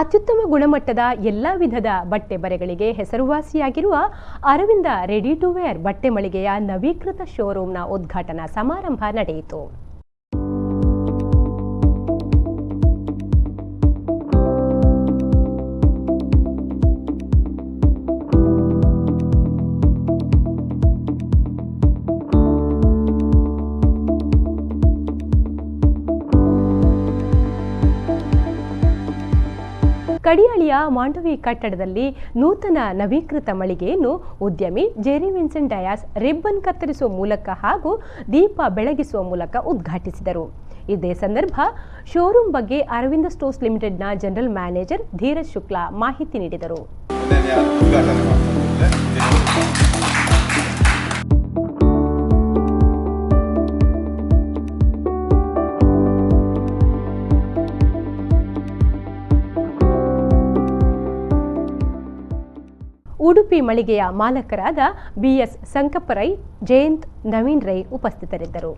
ಅತ್ಯುತ್ತಮ ಗುಣಮಟ್ಟದ ಎಲ್ಲಾ ವಿಧದ ಬಟ್ಟೆ ಬರೆಗಳಿಗೆ ಹೆಸರುವಾಸಿಯಾಗಿರುವ ಅರವಿಂದ ರೆಡಿ ಟು ವೇರ್ ಬಟ್ಟೆ ಮಳಿಗೆಯ ನವೀಕೃತ ಶೋರೂಮ್ನ ಉದ್ಘಾಟನಾ ಸಮಾರಂಭ ನಡೆಯಿತು. ಕಡಿಯಾಳಿಯ ಮಾಂಡವಿ ಕಟ್ಟಡದಲ್ಲಿ ನೂತನ ನವೀಕೃತ ಮಳಿಗೆಯನ್ನು ಉದ್ಯಮಿ ಜೆರಿ ವಿನ್ಸೆಂಟ್ ಡಯಾಸ್ ರಿಬ್ಬನ್ ಕತ್ತರಿಸುವ ಮೂಲಕ ಹಾಗೂ ದೀಪ ಬೆಳಗಿಸುವ ಮೂಲಕ ಉದ್ಘಾಟಿಸಿದರು. ಇದೇ ಸಂದರ್ಭ ಶೋರೂಮ್ ಬಗ್ಗೆ ಅರವಿಂದ ಸ್ಟೋರ್ಸ್ ಲಿಮಿಟೆಡ್ನ ಜನರಲ್ ಮ್ಯಾನೇಜರ್ ಧೀರಜ್ ಶುಕ್ಲಾ ಮಾಹಿತಿ ನೀಡಿದರು. ಉಡುಪಿ ಮಳಿಗೆಯ ಮಾಲಕರಾದ ಬಿಎಸ್ ಸಂಕಪ್ಪ ರೈ, ಜಯಂತ್, ನವೀನ್ ರೈ ಉಪಸ್ಥಿತರಿದ್ದರು.